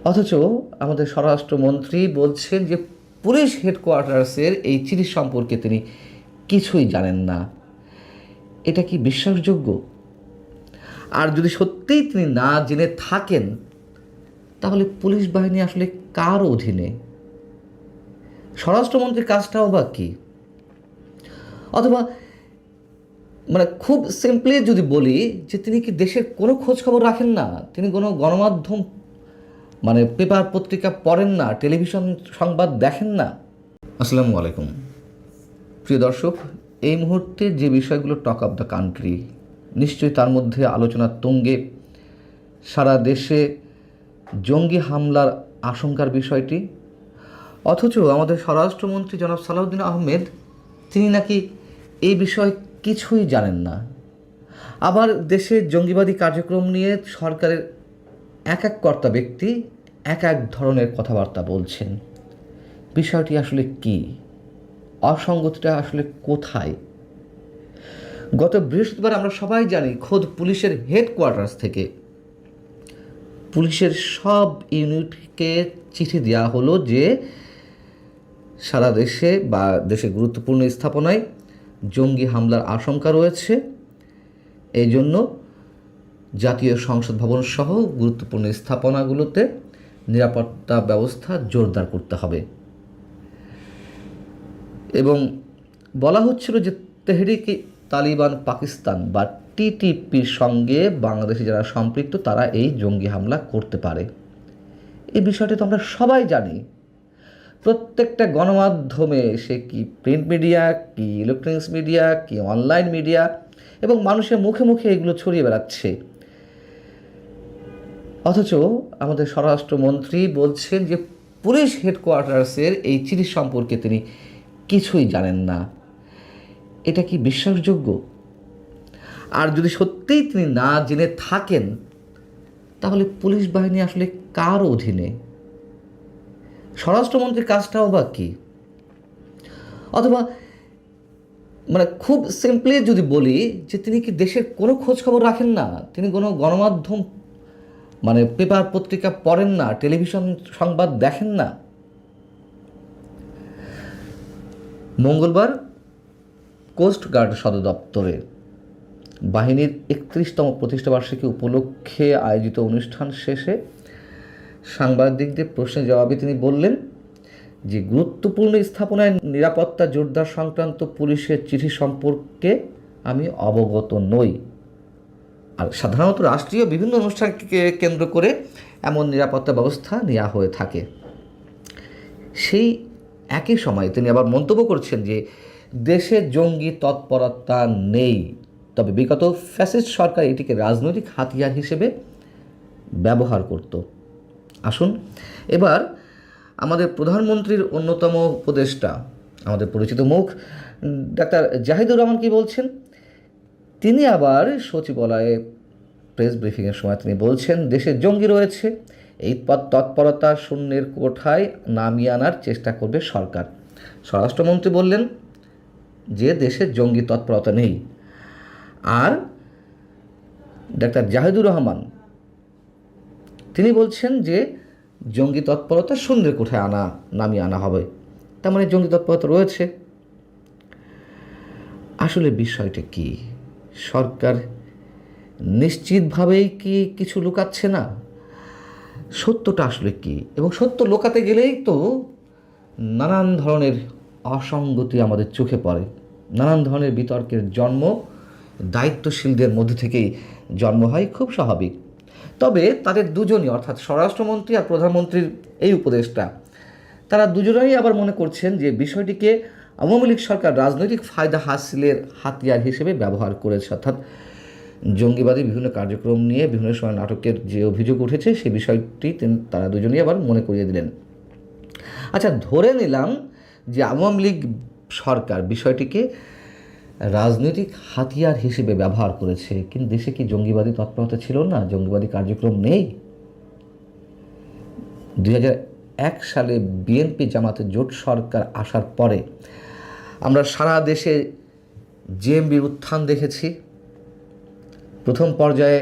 অথচ আমাদের স্বরাষ্ট্রমন্ত্রী বলছেন যে পুলিশ হেডকোয়ার্টার্সের এই চিঠি সম্পর্কে তিনি কিছুই জানেন না। এটা কি বিশ্বাসযোগ্য? আর যদি সত্যিই তিনি না জেনে থাকেন, তাহলে পুলিশ বাহিনী আসলে কার অধীনে? স্বরাষ্ট্রমন্ত্রীর কাজটাও বা কী? অথবা খুব সিম্পলি যদি বলি, যে তিনি কি দেশের কোনো খোঁজ খবর রাখেন না? তিনি কোনো গণমাধ্যম পেপার পত্রিকা পড়েন না, টেলিভিশন সংবাদ দেখেন না? আসসালামু আলাইকুম প্রিয় দর্শক, এই মুহূর্তে যে বিষয়গুলো টক অফ দ্য কান্ট্রি, নিশ্চয়ই তার মধ্যে আলোচনার তুঙ্গে সারা দেশে জঙ্গি হামলার আশঙ্কার বিষয়টি। অথচ আমাদের স্বরাষ্ট্রমন্ত্রী জনাব সালাউদ্দিন আহমেদ, তিনি নাকি এই বিষয়ে কিছুই জানেন না। আবার দেশের জঙ্গিবাদী কার্যক্রম নিয়ে সরকারের এক এক কর্তা ব্যক্তি এক এক ধরনের কথাবার্তা বলছেন। বিষয়টি আসলে কি? অসঙ্গতিটা আসলে কোথায়? গত বৃহস্পতিবার আমরা সবাই জানি, খোদ পুলিশের হেডকোয়ার্টার্স থেকে পুলিশের সব ইউনিটকে চিঠি দেওয়া হলো যে সারা দেশে বা দেশের গুরুত্বপূর্ণ স্থাপনায় জঙ্গি হামলার আশঙ্কা রয়েছে। এই জন্য জাতীয় সংসদ ভবন সহ গুরুত্বপূর্ণ স্থাপনাগুলোতে নিরাপত্তা ব্যবস্থা জোরদার করতে হবে। এবং বলা হচ্ছিল যে তেহরিকে তালিবান পাকিস্তান বা টিটিপির সঙ্গে বাংলাদেশে যারা সম্পৃক্ত, তারা এই জঙ্গি হামলা করতে পারে। এই বিষয়টি তো আমরা সবাই জানি। প্রত্যেকটা গণমাধ্যমে, সে কি প্রিন্ট মিডিয়া, কি ইলেকট্রনিক্স মিডিয়া, কি অনলাইন মিডিয়া, এবং মানুষের মুখে মুখে এগুলো ছড়িয়ে বেড়াচ্ছে। অথচ আমাদের স্বরাষ্ট্রমন্ত্রী বলছেন যে পুলিশ হেডকোয়ার্টার্সের এই চিঠি সম্পর্কে তিনি কিছুই জানেন না। এটা কি বিশ্বাসযোগ্য? আর যদি সত্যিই তিনি না জেনে থাকেন, তাহলে পুলিশ বাহিনী আসলে কার অধীনে? স্বরাষ্ট্রমন্ত্রীর কাজটাও বা কী? অথবা খুব সিম্পলি যদি বলি, যে তিনি কি দেশের কোনো খোঁজ খবর রাখেন না? তিনি কোনো গণমাধ্যম পেপার পত্রিকা পড়েন না, টেলিভিশন সংবাদ দেখেন না? মঙ্গলবার কোস্ট গার্ড সদর দপ্তরে বাহিনীর 31তম প্রতিষ্ঠাবার্ষিকী উপলক্ষে আয়োজিত অনুষ্ঠান শেষে সাংবাদিকদের প্রশ্নের জবাবে তিনি বললেন যে গুরুত্বপূর্ণ স্থাপনায় নিরাপত্তা জোরদার সংক্রান্ত পুলিশের চিঠি সম্পর্কে আমি অবগত নই। আর সাধারণত রাষ্ট্রীয় বিভিন্ন অনুষ্ঠানকে কেন্দ্র করে এমন নিরাপত্তা ব্যবস্থা নেওয়া হয়ে থাকে। সেই একই সময় তিনি আবার মন্তব্য করছেন যে দেশে জঙ্গি তৎপরতা নেই, তবে বিগত ফ্যাসিস্ট সরকার এটিকে রাজনৈতিক হাতিয়ার হিসেবে ব্যবহার করত। আসুন এবার আমাদের প্রধানমন্ত্রীর অন্যতম উপদেষ্টা, আমাদের পরিচিত মুখ ডাক্তার জাহিদুর রহমান কি বলছেন। তিনি আবার সচিবালয়ে প্রেস ব্রিফিংয়ের সময় তিনি বলছেন, দেশে জঙ্গি রয়েছে, এই তৎপরতা শূন্যের কোঠায় নামিয়ে আনার চেষ্টা করবে সরকার। স্বরাষ্ট্রমন্ত্রী বললেন যে দেশে জঙ্গি তৎপরতা নেই। আর ডাক্তার জাহিদুর রহমান তিনি বলছেন যে জঙ্গি তৎপরতা শূন্যের কোঠায় নামিয়ে আনা হবে। তার মানে জঙ্গি তৎপরতা রয়েছে। আসলে বিষয়টা কি? সরকার নিশ্চিতভাবেই কি কিছু লুকাচ্ছে না? সত্যটা আসলে কি? এবং সত্য লুকাতে গেলেই তো নানান ধরনের অসঙ্গতি আমাদের চোখে পড়ে, নানান ধরনের বিতর্কের জন্ম দায়িত্বশীলদের মধ্যে থেকেই জন্ম হয়, খুব স্বাভাবিক। তবে তাদের দুজনই, অর্থাৎ স্বরাষ্ট্রমন্ত্রী আর প্রধানমন্ত্রীর এই উপদেষ্টা, তারা দুজনেই আবার মনে করছেন যে বিষয়টিকে আওয়ামী লীগ সরকার রাজনৈতিক ফায়দা হাসিলের হাতিয়ার হিসেবে ব্যবহার করেছে। অর্থাৎ জঙ্গিবাদী বিভিন্ন কার্যক্রম নিয়ে বিভিন্ন সময় নাটকের যে অভিযোগ উঠেছে, সেই বিষয়টি তারা দুজনেই আবার মনে করিয়ে দিলেন। আচ্ছা, ধরে নিলাম যে আওয়ামী লীগ সরকার বিষয়টিকে রাজনৈতিক হাতিয়ার হিসেবে ব্যবহার করেছে, কিন্তু দেশে কি জঙ্গিবাদী তৎপরতা ছিল না? জঙ্গিবাদী কার্যক্রম নেই? 2001 সালে বিএনপি জামাতের জোট সরকার আসার পরে আমরা সারা দেশে জেএমবির উত্থান দেখেছি। প্রথম পর্যায়ে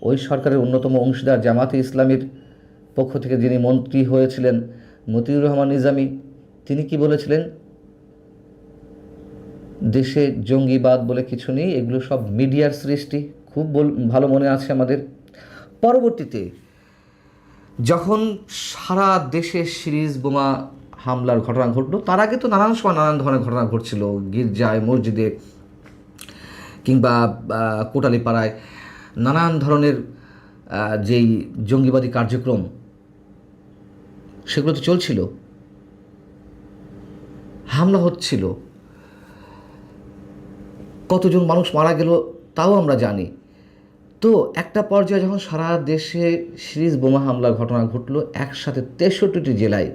ওই সরকারের অন্যতম অংশীদার জামাতে ইসলামীর পক্ষ থেকে যিনি মন্ত্রী হয়েছিলেন মতিউর রহমান নিজামী, তিনি কি বলেছিলেন? দেশে জঙ্গিবাদ বলে কিছু নেই, এগুলো সব মিডিয়ার সৃষ্টি। খুব ভালো মনে আছে আমাদের। পরবর্তীতে যখন সারা দেশে সিরিজ বোমা হামলার ঘটনা ঘটলো, তার আগে তো নানান সময় নানান ধরনের ঘটনা ঘটছিল, গির্জায়, মসজিদে, কিংবা কোটালীপাড়ায় নানান ধরনের যেই জঙ্গিবাদী কার্যক্রম সেগুলো তো চলছিল, হামলা হচ্ছিল, কতজন মানুষ মারা গেল তাও আমরা জানি। তো একটা পর্যায়ে যখন সারা দেশে সিরিজ বোমা হামলার ঘটনা ঘটলো একসাথে 63টি জেলায়,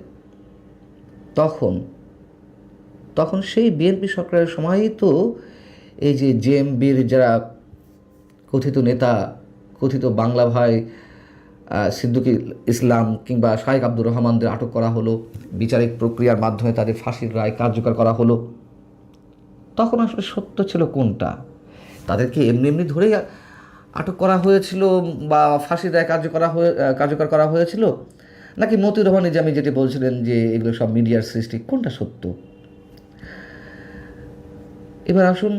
তখন সেই বিএনপি সরকারের সময়ই তো এই যে জেএমবির যারা কথিত নেতা, কথিত বাংলা ভাই সিদ্দিকুল ইসলাম কিংবা শাইখ আব্দুর রহমানদের আটক করা হলো, বিচারিক প্রক্রিয়ার মাধ্যমে তাদের ফাঁসির রায় কার্যকর করা হলো। তখন আসলে সত্য ছিল কোনটা? তাদেরকে এমনি এমনি ধরে আটক করা হয়েছিল বা ফাঁসির রায় কার্যকর করা হয়েছিল, নাকি মতিউর রহমান নিজামী যেটি বলছিলেন যে এগুলো সব মিডিয়ার সৃষ্টি? কোনটা সত্য? এবার আসুন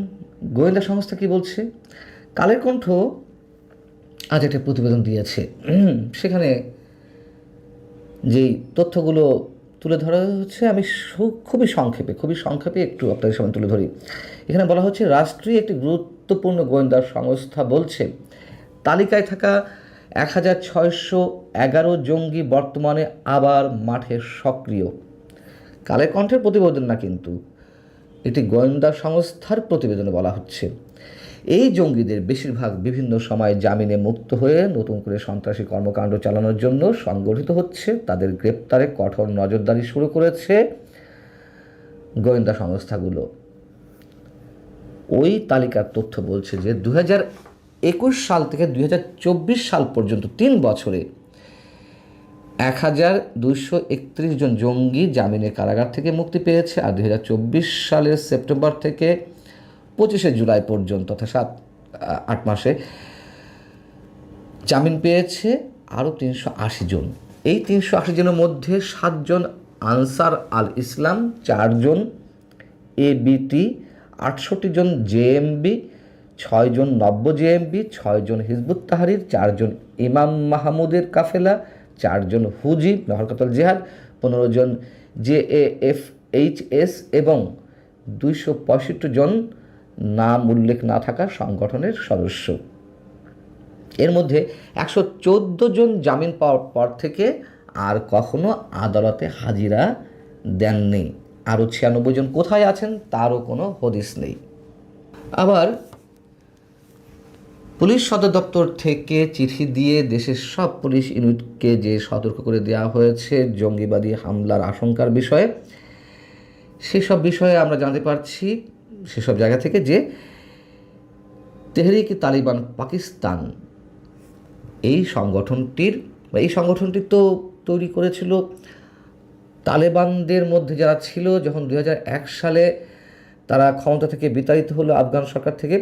গোয়েন্দা সংস্থা কি বলছে। কালের কণ্ঠ আজ একটা প্রতিবেদন দিয়েছে, সেখানে যেই তথ্যগুলো তুলে ধরা হচ্ছে আমি খুবই সংক্ষেপে একটু আপনাদের সামনে তুলে ধরি। এখানে বলা হচ্ছে রাষ্ট্রীয় একটি গুরুত্বপূর্ণ গোয়েন্দা সংস্থা বলছে তালিকায় থাকা 1611 জঙ্গি বর্তমানে আবার মাঠে সক্রিয়। কালের কণ্ঠের প্রতিবেদন না, কিন্তু একটি গোয়েন্দা সংস্থার প্রতিবেদনে বলা হচ্ছে এই জঙ্গিদের বেশিরভাগ বিভিন্ন সময় জামিনে মুক্ত হয়ে নতুন করে সন্ত্রাসী কর্মকাণ্ড চালানোর জন্য সংগঠিত হচ্ছে। তাদের গ্রেপ্তারে কঠোর নজরদারি শুরু করেছে গোয়েন্দা সংস্থাগুলো। ওই তালিকার তথ্য বলছে যে 2021 সাল থেকে 2024 সাল পর্যন্ত 3 বছরে 1231 জন জঙ্গি জামিনে কারাগার থেকে মুক্তি পেয়েছে। আর 2024 সালের সেপ্টেম্বর থেকে 25শে জুলাই পর্যন্ত অর্থাৎ 7-8 মাসে জামিন পেয়েছে আরও 380 জন। এই 380 জনের মধ্যে 7 জন আনসার আল ইসলাম, 4 জন এবিটি, 68 জন জেএমবি, 6 জন নব্য জেএমবি, 6 জন হিজবুত তাহরির, 4 জন ইমাম মাহমুদের কাফেলা, 4 জন হুজি নহরকাতল জিহাদ, 15 জন জেএএফএইচএস এবং 265 জন নাম উল্লেখ না থাকা সংগঠনের সদস্য। এর মধ্যে 114 জন জামিন পাওয়ার পর থেকে আর কখনো আদালতে হাজিরা দেননি। আরও 96 জন কোথায় আছেন তারও কোনো হদিস নেই। আবার পুলিশ সদর দপ্তর থেকে চিঠি দিয়ে দেশের সব পুলিশ ইউনিটকে যে সতর্ক করে দেওয়া হয়েছে জঙ্গিবাদী হামলার আশঙ্কার বিষয়ে, সেসব বিষয়ে আমরা জানতে পারছি সেসব জায়গা থেকে যে তেহরিক তালিবান পাকিস্তান এই সংগঠনটি তো তৈরি করেছিল তালেবানদের মধ্যে যারা ছিল যখন 2001 সালে তারা ক্ষমতা থেকে বিতাড়িত হলো আফগান সরকার থেকে,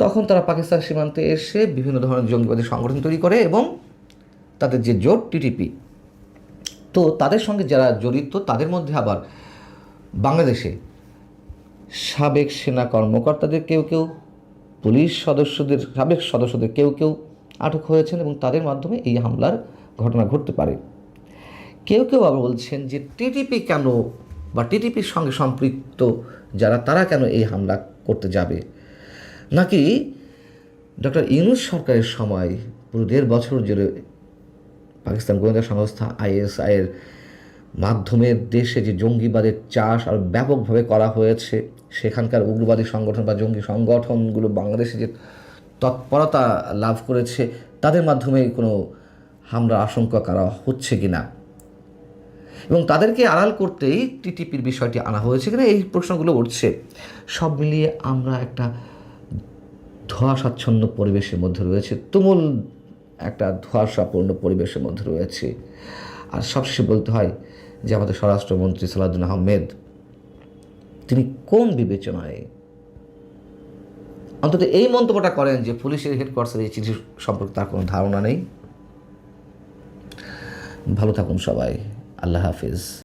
তখন তারা পাকিস্তান সীমান্তে এসে বিভিন্ন ধরনের জঙ্গিবাদী সংগঠন তৈরি করে এবং তাদের যে জোট টিটিপি, তো তাদের সঙ্গে যারা জড়িত তাদের মধ্যে আবার বাংলাদেশে সাবেক সেনা কর্মকর্তাদের কেউ পুলিশ সাবেক সদস্যদের কেউ আটক হয়েছেন এবং তাদের মাধ্যমে এই হামলার ঘটনা ঘটতে পারে। কেউ আবার বলছেন যে টিটিপি কেন বা টিটিপির সঙ্গে সম্পৃক্ত যারা তারা কেন এই হামলা করতে যাবে, নাকি ডক্টর ইউনূস সরকারের সময় পুরো 1.5 বছর জুড়ে পাকিস্তান গোয়েন্দা সংস্থা আইএসআইয়ের মাধ্যমে দেশে যে জঙ্গিবাদের চাষ আর ব্যাপকভাবে করা হয়েছে, সেখানকার উগ্রবাদী সংগঠন বা জঙ্গি সংগঠনগুলো বাংলাদেশে যে তৎপরতা লাভ করেছে তাদের মাধ্যমে কোনো হামলার আশঙ্কা করা হচ্ছে কিনা এবং তাদেরকে আড়াল করতেই টিটিপির বিষয়টি আনা হয়েছে কিনা, এই প্রশ্নগুলো উঠছে। সব মিলিয়ে আমরা একটা ধোঁয়াশাচ্ছন্ন পরিবেশের মধ্যে রয়েছে, তুমুল একটা ধোঁয়াশাপূর্ণ পরিবেশের মধ্যে রয়েছে। আর সবশেষে বলতে হয় যে আমাদের স্বরাষ্ট্রমন্ত্রী সালাউদ্দিন আহমেদ তিনি কোন বিবেচনায় অন্তত এই মন্তব্যটা করেন যে পুলিশের হেডকোয়ার্টারের এই চিঠি সম্পর্কে তার কোনো ধারণা নেই। ভালো থাকুন সবাই। আল্লাহ হাফিজ।